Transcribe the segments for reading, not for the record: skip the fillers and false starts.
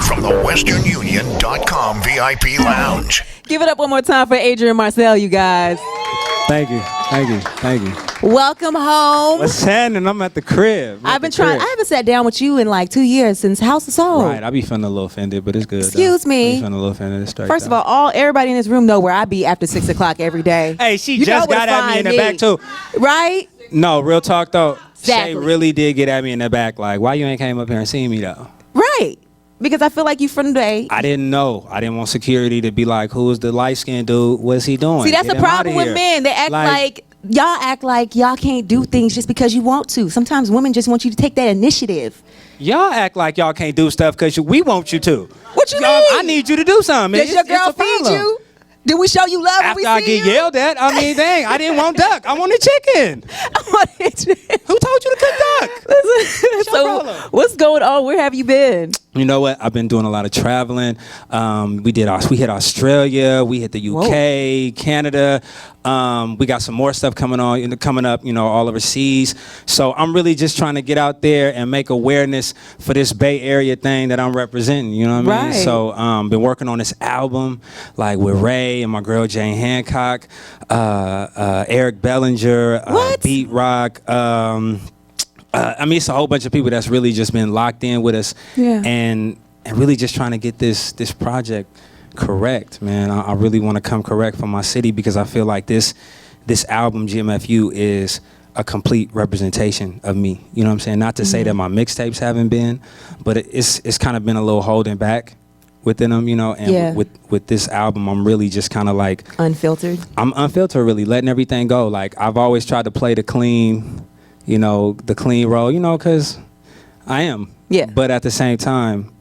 from the westernunion.com VIP Lounge. Give it up one more time for Adrian Marcel, you guys. Thank you. Welcome home. What's happening? I'm at the crib. I haven't sat down with you in like 2 years since House of Soul. Right, I be feeling a little offended, but it's good. Excuse me. I be feeling a little offended. First of all, everybody in this room know where I be after 6 o'clock every day. Hey, she just got at me in the back too. Right? No, real talk though. Exactly. Shay really did get at me in the back, like, why you ain't came up here and seen me though? Right. Because I feel like you from the day. I didn't know. I didn't want security to be like, who's the light-skinned dude? What's he doing? See, that's Get the him problem outta with here. men. They act like y'all can't do things just because you want to. Sometimes women just want you to take that initiative. Y'all act like y'all can't do stuff because we want you to. What you Y'all, mean? I need you to do something. Does your girl feed you? Did we show you love when we After I see get you? yelled at, I mean, dang, I didn't want duck. I wanted chicken. Who told you to cook duck? So what's going on? Where have you been? You know what? I've been doing a lot of traveling. We hit Australia. We hit the UK, Canada. We got some more stuff coming up, all overseas. So I'm really just trying to get out there and make awareness for this Bay Area thing that I'm representing. You know what I mean? Right. So been working on this album, like with Ray and my girl Jane Hancock, Eric Bellinger, Beat Rock. It's a whole bunch of people that's really just been locked in with us, and really just trying to get this project correct, man. I really want to come correct for my city because I feel like this album GMFU is a complete representation of me. You know what I'm saying? Not to say that my mixtapes haven't been, but it's kind of been a little holding back within them, and with this album, I'm really just kind of like unfiltered. I'm unfiltered, really letting everything go. Like I've always tried to play the clean role, because I am. Yeah. But at the same time,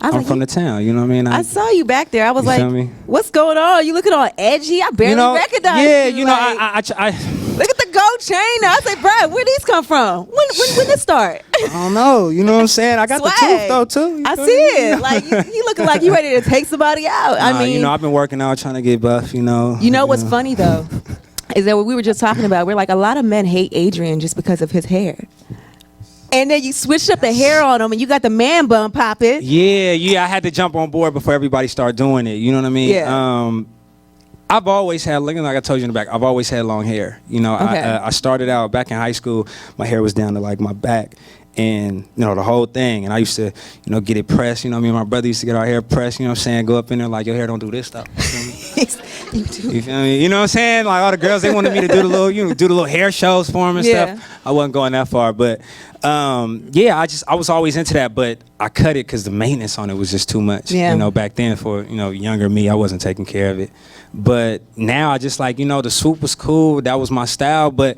I'm from the town, you know what I mean? I saw you back there. I was like, what's going on? You looking all edgy? I barely recognize you. Yeah, I look at the gold chain. I say, bro, where these come from? When did it start? I don't know. You know what I'm saying? I got the tooth though too. I see it. Like you looking like you ready to take somebody out. I mean, I've been working out trying to get buff. You know what's funny though? Is that what we were just talking about? We're like, a lot of men hate Adrian just because of his hair. And then you switched up the hair on him and you got the man bun popping. Yeah, I had to jump on board before everybody started doing it. You know what I mean? Yeah. I've always had, like I told you in the back, I've always had long hair. I started out back in high school, my hair was down to like my back. And, the whole thing. And I used to, get it pressed. Me and my brother used to get our hair pressed, go up in there like, your hair don't do this stuff. You feel me? You feel me? You know what I'm saying? Like all the girls, they wanted me to do the little, hair shows for them and stuff. I wasn't going that far. But, I was always into that. But I cut it because the maintenance on it was just too much. Yeah. Back then for, younger me, I wasn't taking care of it. But now I just like, the swoop was cool. That was my style. But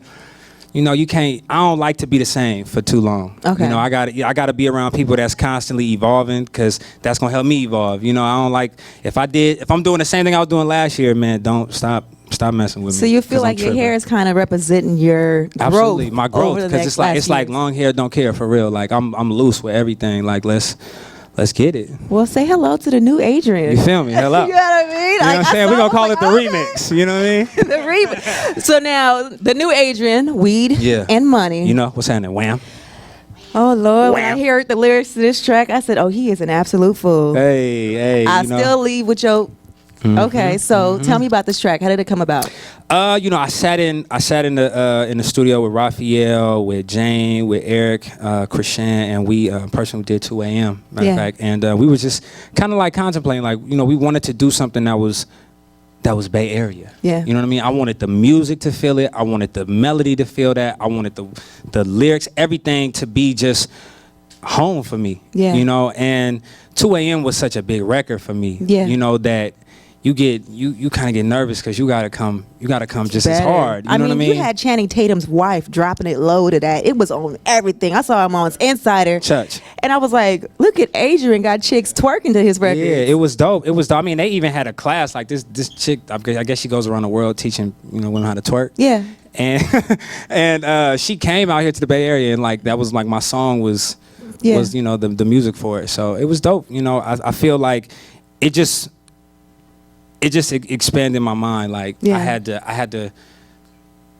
you can't. I don't like to be the same for too long. Okay. I gotta be around people that's constantly evolving because that's gonna help me evolve. I don't like if I'm doing the same thing I was doing last year, man. Don't stop messing with me. So you feel like your hair is kind of representing your growth. Absolutely, my growth. Because it's like long hair don't care for real. Like I'm loose with everything. Like let's get it. Well, say hello to the new Adrian. You feel me? Hello. You know what I mean? You know what I'm saying? We're going to call it the remix. You know what I mean? The remix. So now, the new Adrian, weed and money. What's happening? Wham. Oh, Lord. When I heard the lyrics to this track, I said, oh, he is an absolute fool. Hey. I still leave with your... Okay, so tell me about this track. How did it come about? I sat in the studio with Raphael, with Jane, with Eric, Christian, and we person who did 2 a.m. matter of fact, and we were just kind of like contemplating, like we wanted to do something that was Bay Area. Yeah. You know what I mean? I wanted the music to feel it. I wanted the melody to feel that. I wanted the lyrics, everything to be just home for me. Yeah. And 2 a.m. was such a big record for me. Yeah. That. You kind of get nervous because you gotta come just as hard. You know what I mean? You had Channing Tatum's wife dropping it low to that. It was on everything. I saw him on Insider. Church. And I was like, look at Adrian got chicks twerking to his record. Yeah, it was dope. I mean, they even had a class like this chick. I guess she goes around the world teaching women how to twerk. Yeah. And she came out here to the Bay Area and like that was like my song was the music for it. So it was dope. I feel like it just expanded my mind. Like I had to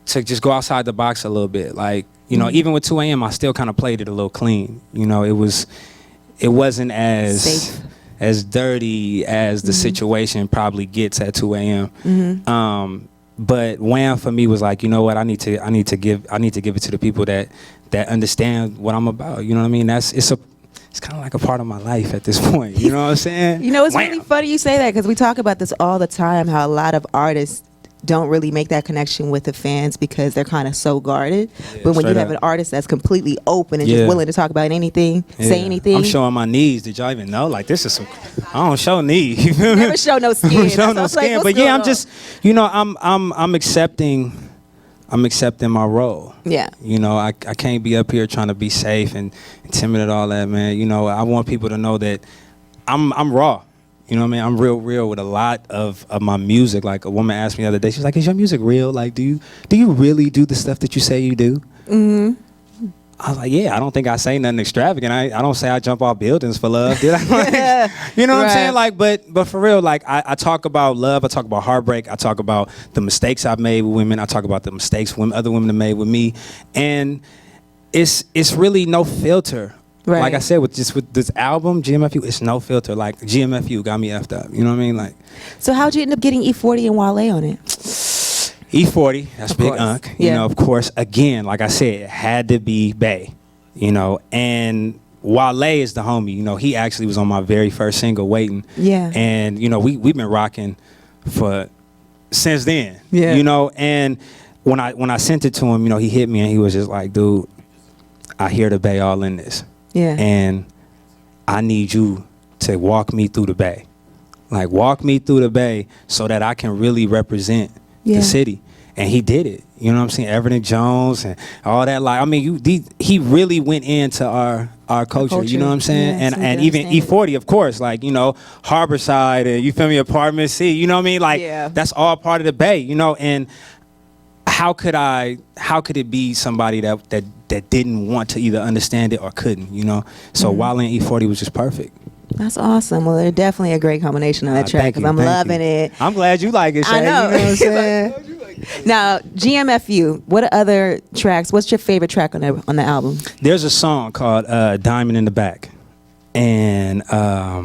just go outside the box a little bit. Like even with 2 a.m. I still kind of played it a little clean. it wasn't as safe, as dirty as the situation probably gets at 2 a.m. But Wham for me was like, you know what, I need to give it to the people that understand what I'm about. You know what I mean? It's kind of like a part of my life at this point. You know what I'm saying? You know, it's Wham. really funny you say that, because we talk about this all the time, how a lot of artists don't really make that connection with the fans because they're kind of so guarded. But when you have an artist that's completely open and just willing to talk about anything, say anything. I'm showing my knees. Did y'all even know? Like, this is some, I don't show knees. You feel me? Never show no skin. I don't show no skin. Like, but yeah, I'm just, you know, I'm accepting my role. Yeah. You know, I can't be up here trying to be safe and timid and all that, man. You know, I want people to know that I'm raw. You know what I mean? I'm real with a lot of my music. Like, a woman asked me the other day, she was like, is your music real? Like, do you really do the stuff that you say you do? I was like, yeah, I don't think I say nothing extravagant. I don't say I jump off buildings for love, did I? Like, you know what I'm saying? Like, but for real, like, I talk about love, I talk about heartbreak, I talk about the mistakes I've made with women, I talk about the mistakes other women have made with me, and it's really no filter. Right. Like I said, with this album, GMFU, it's no filter. Like, GMFU got me effed up. You know what I mean? Like, so how'd you end up getting E40 and Wale on it? E40, that's Big Unc. You know, of course, again, like I said, it had to be Bay. You know, and Wale is the homie. You know, he actually was on my very first single, Waiting. Yeah. And, you know, we've been rocking since then. Yeah. You know, and when I sent it to him, you know, he hit me and he was just like, dude, I hear the Bay all in this. Yeah. And I need you to walk me through the Bay. Like, walk me through the Bay so that I can really represent the city. And he did it. You know what I'm saying? Everton Jones and all that. Like, I mean, he really went into our culture. You know what I'm saying? Yeah, and even E40, of course, like, you know, Harborside and, you feel me, Apartment C. You know what I mean? Like, that's all part of the Bay, you know? And how could it be somebody that didn't want to either understand it or couldn't, you know? So Wale and E40 was just perfect. That's awesome. Well, they're definitely a great combination on that track, because I'm loving it. I'm glad you like it, Shay. I know. You know what I'm saying? Now, GMFU, what other tracks, what's your favorite track on the album? There's a song called Diamond in the Back. And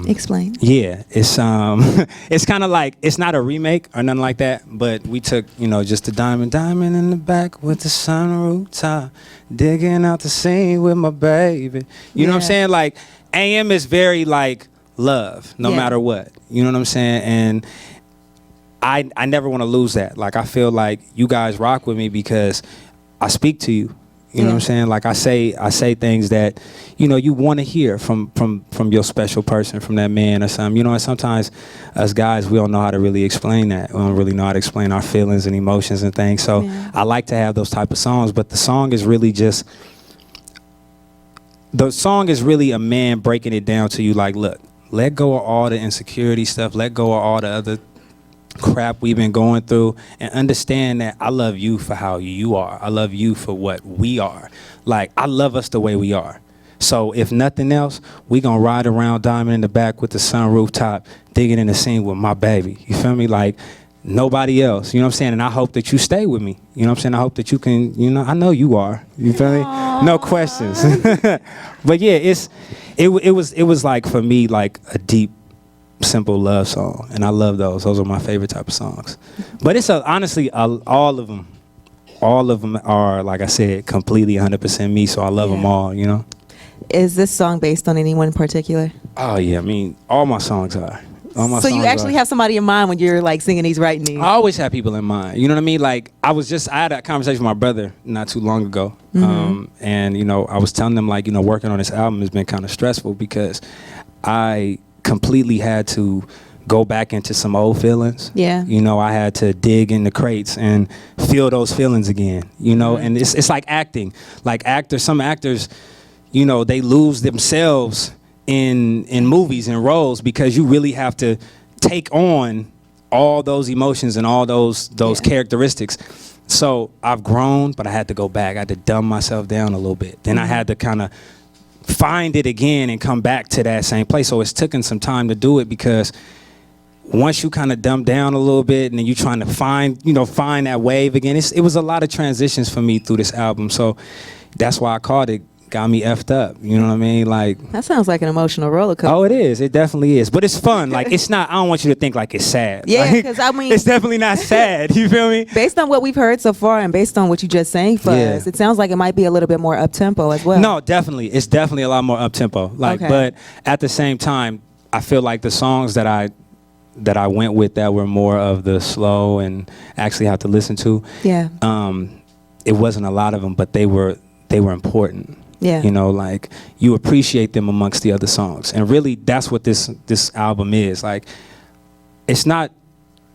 explain. Yeah, it's it's kind of like, it's not a remake or nothing like that, but we took, you know, just the diamond in the back with the sunroof top, digging out the scene with my baby. You know what I'm saying? Like, AM is very like love, no matter what. You know what I'm saying? And I never want to lose that. Like, I feel like you guys rock with me because I speak to you. You know what I'm saying? Like, I say things that, you know, you want to hear from your special person, from that man or something. You know, and sometimes us guys, we don't know how to really explain that. We don't really know how to explain our feelings and emotions and things. So I like to have those type of songs, but the song is really a man breaking it down to you like, look, let go of all the insecurity stuff, let go of all the other crap we've been going through, and understand that I love you for how you are. I love you for what we are. Like, I love us the way we are. So if nothing else, we gonna ride around Diamond in the Back with the sunroof top, digging in the scene with my baby. You feel me? Like, nobody else. You know what I'm saying? And I hope that you stay with me. You know what I'm saying? I hope that you can, you know, I know you are. You feel me? No questions. But yeah, it was like, for me, like a deep, simple love song, and I love those. Those are my favorite type of songs. But it's honestly all of them are, like I said, completely 100% me. So I love them all. You know. Is this song based on anyone in particular? Oh yeah, I mean, all my songs are. So you actually have somebody in mind when you're like singing these, writing these? I always have people in mind. You know what I mean? Like, I had a conversation with my brother not too long ago, and you know, I was telling them, like, you know, working on this album has been kind of stressful because I completely had to go back into some old feelings. Yeah. You know, I had to dig in the crates and feel those feelings again. You know, and it's like acting. Like, some actors, you know, they lose themselves in movies and roles because you really have to take on all those emotions and all those characteristics. So I've grown, but I had to go back. I had to dumb myself down a little bit. Then I had to kind of find it again and come back to that same place. So it's taken some time to do it, because once you kind of dumb down a little bit and then you trying to find that wave again, it was a lot of transitions for me through this album. So that's why I called it got me effed up. You know what I mean? Like, that sounds like an emotional roller coaster. Oh, it is. It definitely is. But it's fun. Like, it's not. I don't want you to think like it's sad. Yeah, like, because I mean, it's definitely not sad. You feel me? Based on what we've heard so far, and based on what you just sang for us, it sounds like it might be a little bit more up tempo as well. No, definitely. It's definitely a lot more up tempo. Like, but at the same time, I feel like the songs that I went with that were more of the slow and actually have to listen to. Yeah. It wasn't a lot of them, but they were important. Yeah. You know, like, you appreciate them amongst the other songs. And really, that's what this album is. Like, it's not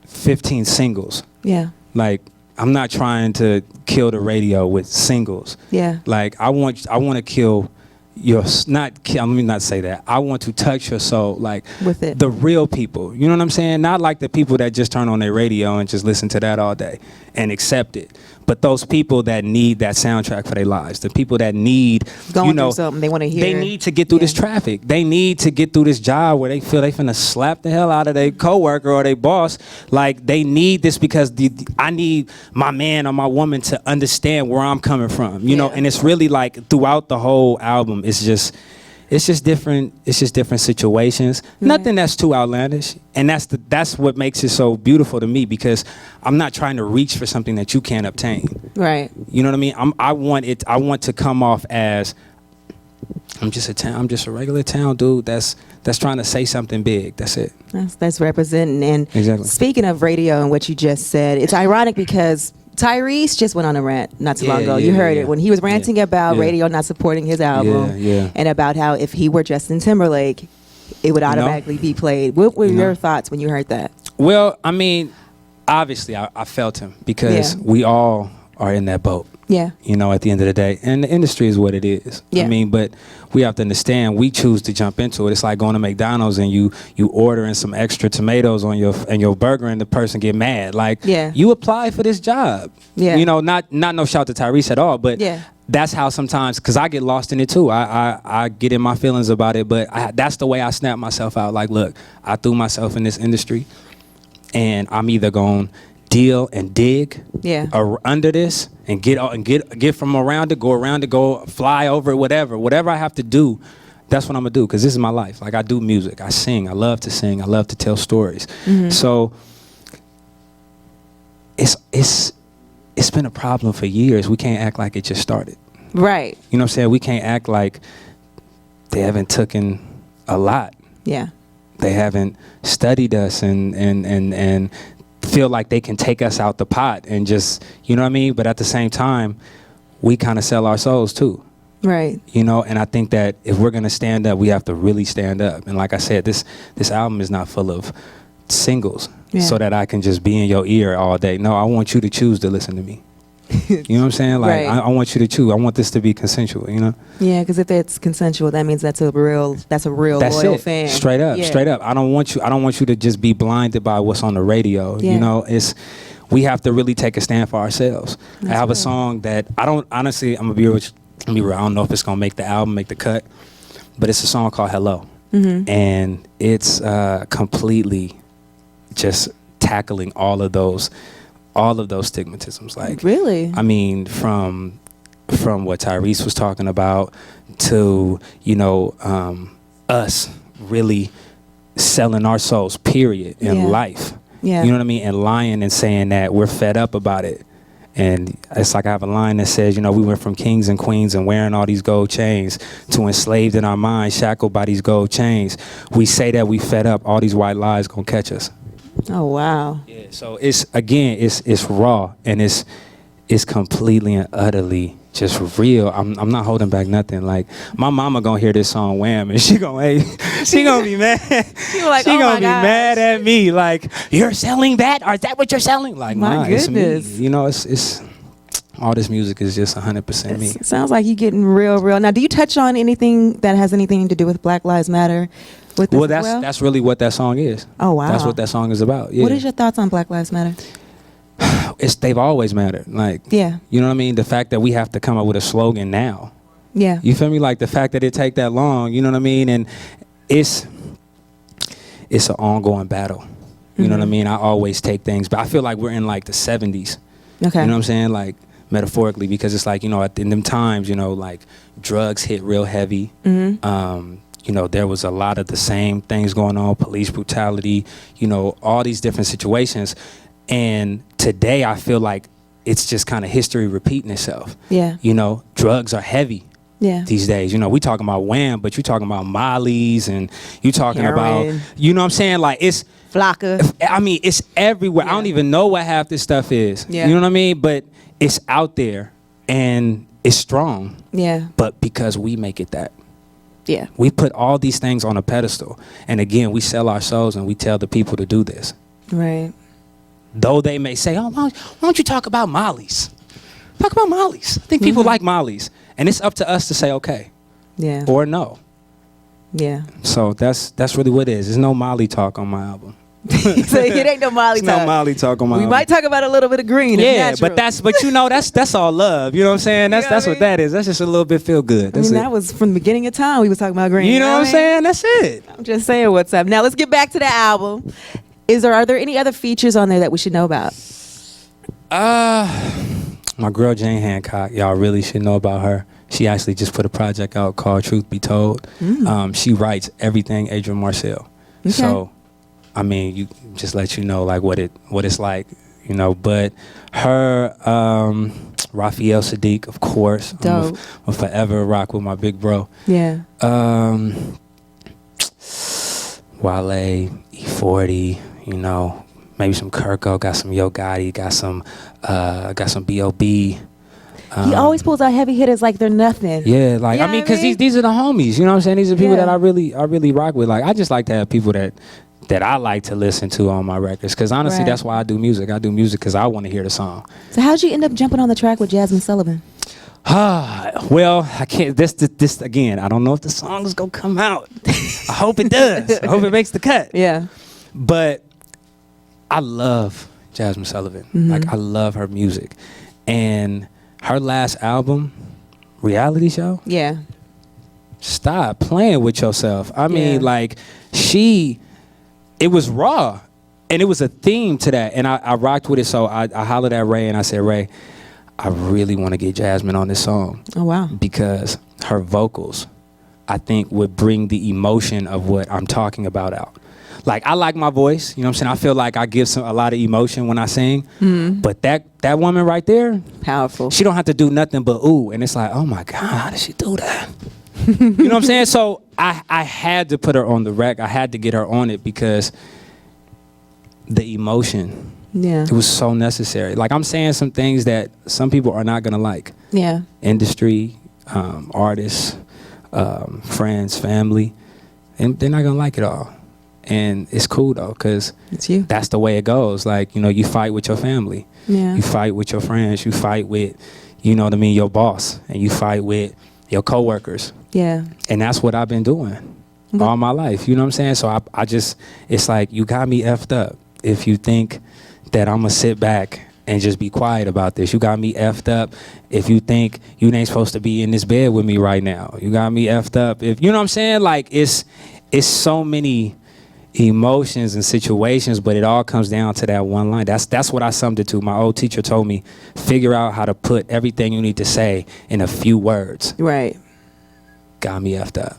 15 singles. Yeah. Like, I'm not trying to kill the radio with singles. Yeah. Like, I want to kill your, let me not say that. I want to touch your soul, like, with it. The real people. You know what I'm saying? Not like the people that just turn on their radio and just listen to that all day and accept it. But those people that need that soundtrack for their lives, the people that need, going through something they want to hear. They need to get through this traffic. They need to get through this job where they feel they finna slap the hell out of their coworker or their boss. Like, they need this because I need my man or my woman to understand where I'm coming from. You know, and it's really like throughout the whole album, it's just different. It's just different situations. Nothing that's too outlandish, and that's what makes it so beautiful to me, because I'm not trying to reach for something that you can't obtain. Right. You know what I mean? I want to come off as I'm just a regular town dude that's trying to say something big. That's it. That's representing. And exactly. Speaking of radio and what you just said, it's ironic because Tyrese just went on a rant not too long ago. You heard it when he was ranting about radio not supporting his album, and about how if he were Justin Timberlake, it would automatically be played. What were your thoughts when you heard that? Well, I mean, obviously I felt him, because we all are in that boat. Yeah. You know, at the end of the day, and the industry is what it is. Yeah. I mean, but we have to understand, we choose to jump into it. It's like going to McDonald's and you ordering some extra tomatoes on your burger, and the person get mad. Like, you apply for this job. Yeah. You know, not no shout to Tyrese at all, but that's how sometimes, because I get lost in it too. I get in my feelings about it, but that's the way I snap myself out. Like, look, I threw myself in this industry, and I'm either going to deal and dig under this and get from around it, go fly over it, whatever I have to do. That's what I'm gonna do, because this is my life. Like, I do music, I sing, I love to sing, I love to tell stories. So it's been a problem for years. We can't act like it just started. Right. You know what I'm saying? We can't act like they haven't taken a lot. Yeah. They haven't studied us and feel like they can take us out the pot and just, you know what I mean? But at the same time, we kind of sell our souls too. Right. You know, and I think that if we're going to stand up, we have to really stand up. And like I said, this album is not full of singles so that I can just be in your ear all day. No, I want you to choose to listen to me. You know what I'm saying? Like, I want you to choose. I want this to be consensual, you know? Yeah, because if it's consensual, that means that's a real loyal fan. Straight up. I don't want you to just be blinded by what's on the radio. You know, we have to really take a stand for ourselves. I have a song that I don't, honestly, I'm gonna be real. I don't know if it's gonna make the album, make the cut, but it's a song called Hello. And it's completely just tackling all of those stigmatisms. Like, really? I mean, from what Tyrese was talking about to, you know, us really selling our souls, period, in life. Yeah. You know what I mean? And lying and saying that we're fed up about it. And it's like I have a line that says, you know, we went from kings and queens and wearing all these gold chains to enslaved in our minds, shackled by these gold chains. We say that we fed up, all these white lies gonna catch us. Oh, wow. Yeah, so it's raw, and it's completely and utterly just real. I'm not holding back nothing. Like, my mama gonna hear this song Wham, and she gonna be mad. She gonna be mad at me. Like, you're selling that? Or is that what you're selling? Like, my goodness. It's me. You know, it's all this music is just 100% me. It sounds like you're getting real. Now, do you touch on anything that has anything to do with Black Lives Matter? Well, that's really what that song is. Oh, wow. That's what that song is about. Yeah. What is your thoughts on Black Lives Matter? They've always mattered. Like, you know what I mean? The fact that we have to come up with a slogan now. Yeah. You feel me? Like, the fact that it take that long, you know what I mean? And it's an ongoing battle. You know what I mean? I always take things, but I feel like we're in like the 70s. Okay. You know what I'm saying? Like, metaphorically, because it's like, you know, in them times, you know, like drugs hit real heavy. You know, there was a lot of the same things going on, police brutality, you know, all these different situations. And today I feel like it's just kind of history repeating itself. Yeah. You know, drugs are heavy. Yeah. These days, you know, we talking about Wham, but you talking about Molly's, and you talking Heroin. about, you know what I'm saying? Like, it's Flocka. I mean, it's everywhere. Yeah. I don't even know what half this stuff is. Yeah. You know what I mean? But it's out there and it's strong. Yeah. But because we make it that. Yeah. We put all these things on a pedestal. And again, we sell our souls and we tell the people to do this. Right. Though they may say, oh, why don't you talk about Molly's? Talk about Molly's. I think people like Molly's. And it's up to us to say okay. Yeah. Or no. Yeah. So that's really what it is. There's no Molly talk on my album. So it ain't no Molly There's talk. no Molly talk on my We album. might talk about a little bit of green. Yeah, It's but natural. you know, that's all love. You know what I'm saying? That's You know what I what mean? that is. That's just a little bit feel good. I That's mean, it. that was from the beginning of time we was talking about green. You know what I'm I mean? saying? That's it. I'm just saying what's up. Now let's get back to the album. Are there any other features on there that we should know about? My girl Jane Hancock, y'all really should know about her. She actually just put a project out called Truth Be Told. She writes everything Adrian Marcel. Okay. So, I mean, you just let you know like what it's like, you know. But her, Raphael Sadiq, of course. Dope. I'm forever rock with my big bro. Yeah. Wale, E40, you know, maybe some Kirko, got some Yo Gotti, got some B.o.B. He always pulls out heavy hitters like they're nothing. Yeah, like, You I know mean, what I because mean? these are the homies, you know what I'm saying? These are people Yeah. that I really rock with. Like, I just like to have people that I like to listen to on my records. Because honestly, Right. that's why I do music. I do music because I want to hear the song. So how'd you end up jumping on the track with Jasmine Sullivan? Well, I can't. This again. I don't know if the song is gonna come out. I hope it does. I hope it makes the cut. Yeah. But I love Jasmine Sullivan. Like, I love her music, and her last album, Reality Show. Yeah. Stop playing with yourself. I mean, Yeah. like, it was raw, and it was a theme to that, and I rocked with it. So I hollered at Ray and I said, Ray, I really want to get Jasmine on this song. Oh, wow. Because her vocals, I think, would bring the emotion of what I'm talking about out. Like, I like my voice, you know what I'm saying? I feel like I give a lot of emotion when I sing. But that woman right there, Powerful. she don't have to do nothing but ooh. And it's like, oh my God, how did she do that? You know what I'm saying? So I had to put her on the rec. I had to get her on it because the emotion, Yeah. it was so necessary. Like, I'm saying some things that some people are not gonna like. Yeah. Industry, artists, friends, family, and they're not gonna like it all. And it's cool though, cause It's you. that's the way it goes. Like, you know, you fight with your family, Yeah. you fight with your friends, you fight with, you know what I mean, your boss, and you fight with your coworkers. Yeah. And that's what I've been doing all my life. You know what I'm saying? So I just, it's like, you got me effed up if you think that I'm gonna sit back and just be quiet about this. You got me effed up if you think you ain't supposed to be in this bed with me right now. You got me effed up if, you know what I'm saying? Like, it's so many emotions and situations, but it all comes down to that one line. That's what I summed it to. My old teacher told me, figure out how to put everything you need to say in a few words. Right. Got me effed up.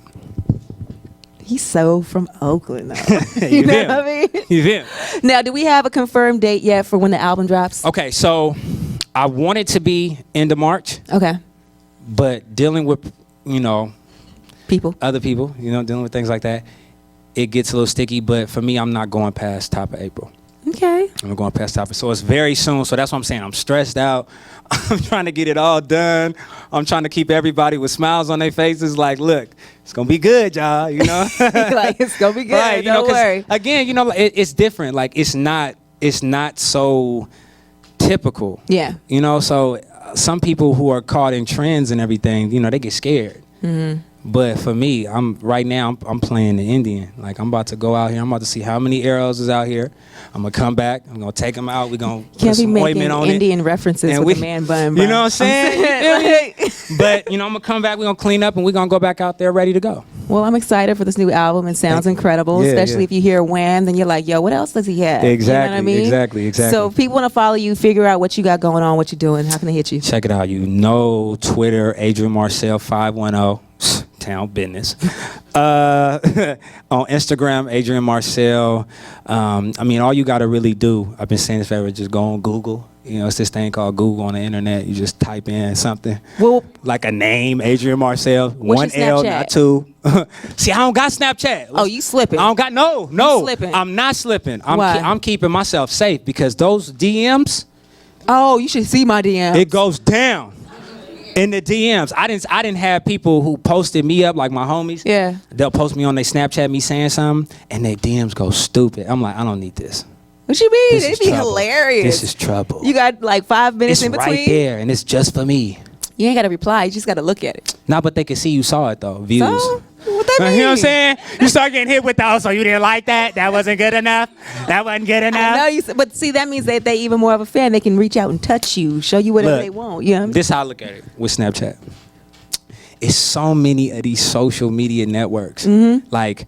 He's so from Oakland, though. You know feel what I mean? You feel? Now, do we have a confirmed date yet for when the album drops? Okay, so I want it to be end of March, Okay. but dealing with, you know, People. other people, you know, dealing with things like that, it gets a little sticky. But for me, I'm not going past top of April. Okay. I'm going past top of, so it's very soon. So that's what I'm saying. I'm stressed out. I'm trying to get it all done. I'm trying to keep everybody with smiles on their faces. Like, look, it's gonna be good, y'all. You know, Like, it's gonna be good. right? You know, Don't 'cause worry. again, you know, it's different. Like, it's not so typical. Yeah. You know, so some people who are caught in trends and everything, you know, they get scared. But for me, I'm playing the Indian. Like, I'm about to go out here. I'm about to see how many arrows is out here. I'm gonna come back. I'm gonna take them out. We're gonna put some ointment on Indian it. references and with the man bun. You know what I'm saying? But, you know, I'm gonna come back. We're gonna clean up and we're gonna go back out there ready to go. Well, I'm excited for this new album. It sounds incredible, especially if you hear Wham, then you're like, yo, what else does he have? Exactly, you know what I mean? exactly. So if people want to follow you, figure out what you got going on, what you're doing, how can they hit you? Check it out. You know, Twitter, Adrian Marcel 510. Town business. On Instagram, Adrian Marcel. I mean, all you got to really do, I've been saying this forever, just go on Google. You know, it's this thing called Google on the internet. You just type in something, like a name, Adrian Marcel, one L, not two. See, I don't got Snapchat. Oh, you slipping? I don't got, no. Slipping. I'm not slipping. Why? I'm keeping myself safe because those DMs. Oh, you should see my DMs. It goes down. In the DMs, I didn't have people who posted me up, like my homies. Yeah. They'll post me on their Snapchat, me saying something, and their DMs go stupid. I'm like, I don't need this. What you mean? This It'd be trouble. hilarious. This is trouble. You got like 5 minutes It's in between. right there, and it's just for me. You ain't got to reply. You just got to look at it. Nah, but they can see you saw it though. Views. So, what that mean? You know what I'm saying? You start getting hit with those, so you didn't like that? That wasn't good enough? That wasn't good enough? I know you, but see, that means that they even more of a fan. They can reach out and touch you, show you whatever they want. You know what I mean? This is how I look at it with Snapchat. It's so many of these social media networks. Like,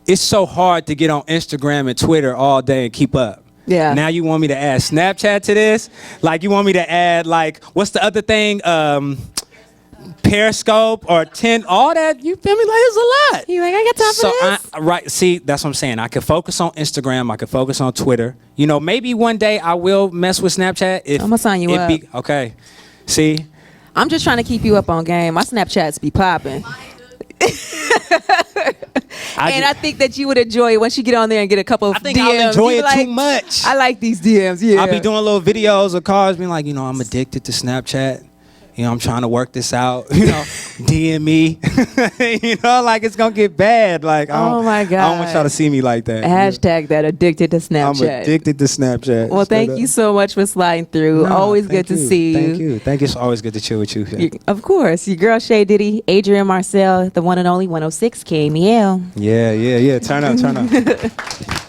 it's so hard to get on Instagram and Twitter all day and keep up. Yeah. Now you want me to add Snapchat to this? Like, you want me to add, like, what's the other thing? Periscope or 10, all that. You feel me? Like, it's a lot. You like, I got time for this? Right. See, that's what I'm saying. I could focus on Instagram. I could focus on Twitter. You know, maybe one day I will mess with Snapchat. If I'm gonna sign you up. Okay. See? I'm just trying to keep you up on game. My Snapchats be popping. I think that you would enjoy it once you get on there and get a couple of DMs. I think I'll enjoy it too much. I like these DMs, yeah. I'll be doing little videos of cars being like, you know, I'm addicted to Snapchat. You know, I'm trying to work this out. You know, DM me. You know, like it's gonna get bad. Like, oh my God, I don't want y'all to see me like that. Hashtag that, addicted to Snapchat. I'm addicted to Snapchat. Well, thank you so much for sliding through. Always good to see you. Thank you. It's always good to chill with you. Of course, your girl Shay Diddy, Adrian Marcel, the one and only 106 KMEL. Yeah. Turn up.